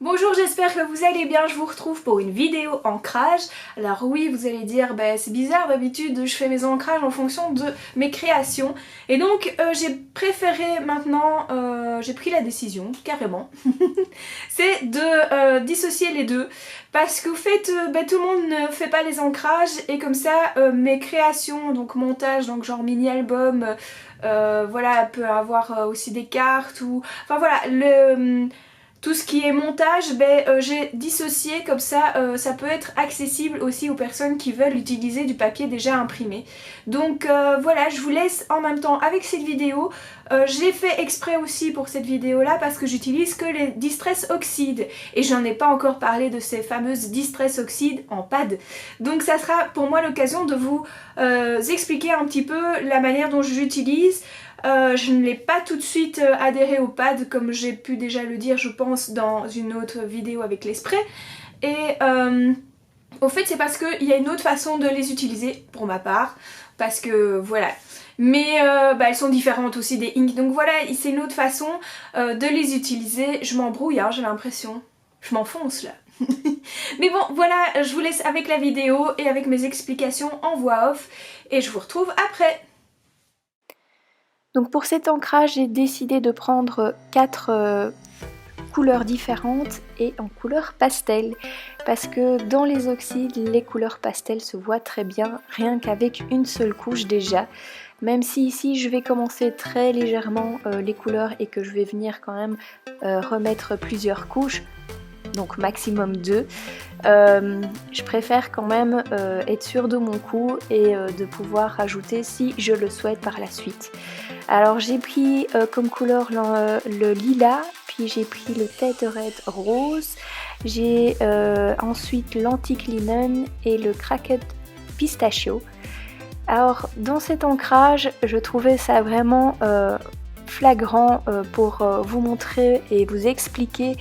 Bonjour, j'espère que vous allez bien, je vous retrouve pour une vidéo ancrage. Alors oui, vous allez dire, c'est bizarre, d'habitude je fais mes ancrages en fonction de mes créations. Et donc j'ai préféré maintenant, j'ai pris la décision, carrément, c'est de dissocier les deux. Parce qu'au fait, tout le monde ne fait pas les ancrages et comme ça, mes créations, donc montage, donc genre mini-album, voilà, peut avoir aussi des cartes ou... Enfin voilà, tout ce qui est montage, j'ai dissocié comme ça, ça peut être accessible aussi aux personnes qui veulent utiliser du papier déjà imprimé. Donc voilà, je vous laisse en même temps avec cette vidéo. J'ai fait exprès aussi pour cette vidéo là parce que j'utilise que les Distress Oxide et j'en ai pas encore parlé de ces fameuses Distress Oxide en pad. Donc ça sera pour moi l'occasion de vous expliquer un petit peu la manière dont j'utilise. Je ne l'ai pas tout de suite adhéré au pad comme j'ai pu déjà le dire je pense dans une autre vidéo avec les sprays. Et au fait c'est parce qu'il y a une autre façon de les utiliser pour ma part. Parce que voilà. Mais elles sont différentes aussi des inks. Donc voilà, c'est une autre façon de les utiliser. Je m'embrouille hein, j'ai l'impression. Je m'enfonce là. Mais bon voilà, je vous laisse avec la vidéo et avec mes explications en voix off. Et je vous retrouve après. Donc pour cet ancrage, j'ai décidé de prendre 4 couleurs différentes et en couleur pastel. Parce que dans les oxydes, les couleurs pastel se voient très bien, rien qu'avec une seule couche déjà. Même si ici je vais commencer très légèrement les couleurs et que je vais venir quand même remettre plusieurs couches, donc maximum 2. Je préfère quand même être sûre de mon coup et de pouvoir rajouter si je le souhaite par la suite. Alors j'ai pris comme couleur le lilas, puis j'ai pris le Tethered rose, j'ai ensuite l'antique linen et le cracked pistachio. Alors dans cet ancrage, je trouvais ça vraiment flagrant pour vous montrer et vous expliquer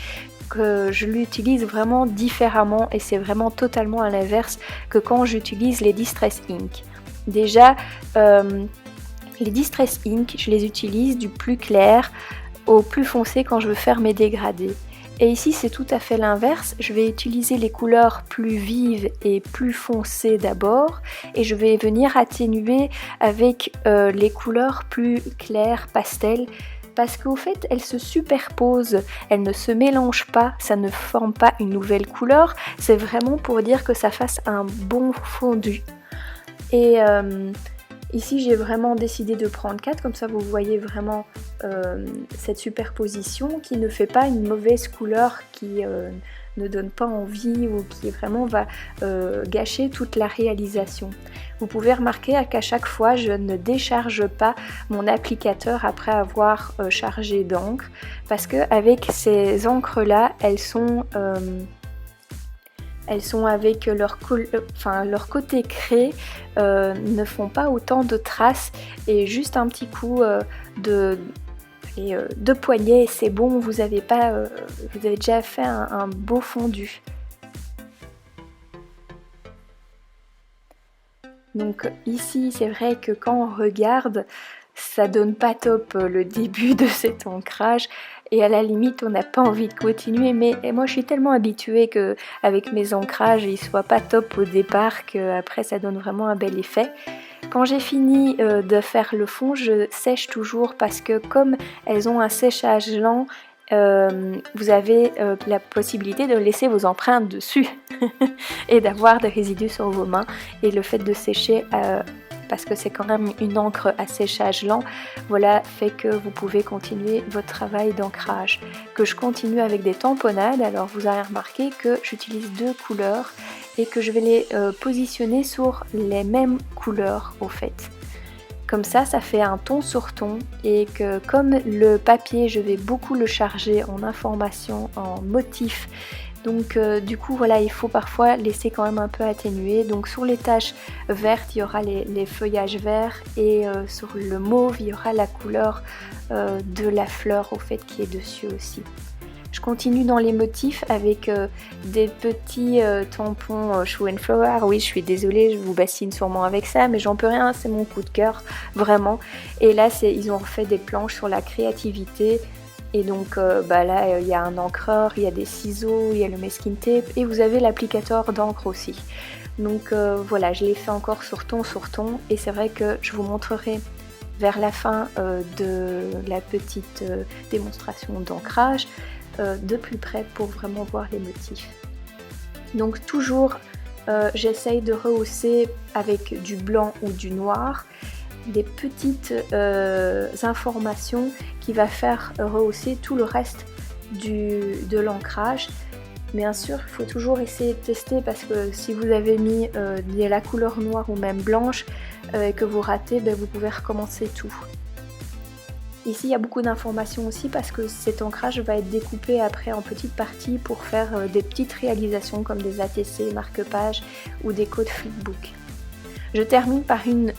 que je l'utilise vraiment différemment et c'est vraiment totalement à l'inverse que quand j'utilise les Distress Ink. Déjà, les Distress Ink, je les utilise du plus clair au plus foncé quand je veux faire mes dégradés. Et ici c'est tout à fait l'inverse, je vais utiliser les couleurs plus vives et plus foncées d'abord et je vais venir atténuer avec les couleurs plus claires, pastel, parce qu'au fait elles se superposent, elles ne se mélangent pas, ça ne forme pas une nouvelle couleur, c'est vraiment pour dire que ça fasse un bon fondu. Et ici j'ai vraiment décidé de prendre 4, comme ça vous voyez vraiment cette superposition qui ne fait pas une mauvaise couleur qui ne donne pas envie ou qui vraiment va gâcher toute la réalisation. Vous pouvez remarquer qu'à chaque fois je ne décharge pas mon applicateur après avoir chargé d'encre parce que avec ces encres là elles sont avec leur côté crée, ne font pas autant de traces et juste un petit coup de poignet, c'est bon, vous avez déjà fait un beau fondu. Donc ici c'est vrai que quand on regarde, ça donne pas top le début de cet ancrage et à la limite on n'a pas envie de continuer, mais moi je suis tellement habituée que avec mes ancrages ils soient pas top au départ qu'après ça donne vraiment un bel effet. Quand j'ai fini de faire le fond, je sèche toujours parce que comme elles ont un séchage lent, vous avez la possibilité de laisser vos empreintes dessus et d'avoir des résidus sur vos mains, et le fait de sécher parce que c'est quand même une encre à séchage lent, voilà, fait que vous pouvez continuer votre travail d'ancrage. Que je continue avec des tamponnades, alors vous avez remarqué que j'utilise 2 couleurs et que je vais les positionner sur les mêmes couleurs au fait. Comme ça fait un ton sur ton et que comme le papier, je vais beaucoup le charger en information, en motifs. Donc du coup voilà, il faut parfois laisser quand même un peu atténuer. Donc sur les taches vertes, il y aura les feuillages verts et sur le mauve, il y aura la couleur de la fleur au fait qui est dessus aussi. Je continue dans les motifs avec des petits tampons Show and Flower. Oui, je suis désolée, je vous bassine sûrement avec ça, mais j'en peux rien, c'est mon coup de cœur, vraiment. Et là, ils ont fait des planches sur la créativité. Et donc là il y a un encreur, il y a des ciseaux, il y a le masking tape et vous avez l'applicateur d'encre aussi. Donc voilà, je l'ai fait encore sur ton et c'est vrai que je vous montrerai vers la fin de la petite démonstration d'ancrage de plus près pour vraiment voir les motifs. Donc toujours j'essaye de rehausser avec du blanc ou du noir des petites informations qui va faire rehausser tout le reste de l'ancrage. Bien sûr, il faut toujours essayer de tester parce que si vous avez mis la couleur noire ou même blanche et que vous ratez, vous pouvez recommencer tout. Ici, il y a beaucoup d'informations aussi parce que cet ancrage va être découpé après en petites parties pour faire des petites réalisations comme des ATC, marque-pages ou des codes flipbook. Je termine par une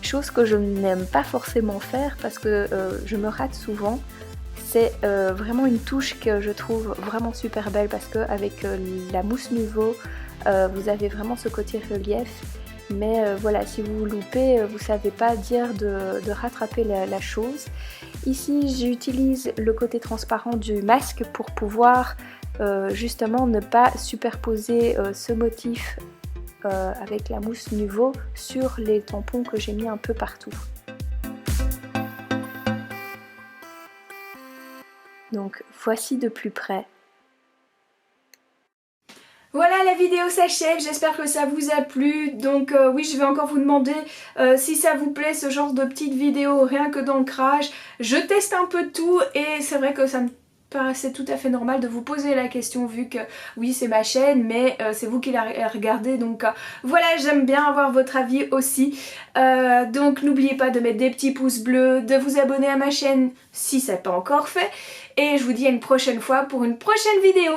chose que je n'aime pas forcément faire parce que je me rate souvent. C'est vraiment une touche que je trouve vraiment super belle parce qu'avec la mousse Nuvo, vous avez vraiment ce côté relief. Mais voilà, si vous loupez, vous savez pas dire de rattraper la chose. Ici, j'utilise le côté transparent du masque pour pouvoir justement ne pas superposer ce motif avec la mousse Nuvo sur les tampons que j'ai mis un peu partout. Donc voici de plus près. Voilà, la vidéo s'achève, j'espère que ça vous a plu. Donc oui, je vais encore vous demander si ça vous plaît ce genre de petites vidéos rien que d'ancrage. Je teste un peu tout et c'est vrai que ça me paraissait tout à fait normal de vous poser la question vu que oui c'est ma chaîne mais c'est vous qui la regardez, donc voilà, j'aime bien avoir votre avis aussi. Donc n'oubliez pas de mettre des petits pouces bleus, de vous abonner à ma chaîne si ce n'est pas encore fait et je vous dis à une prochaine fois pour une prochaine vidéo.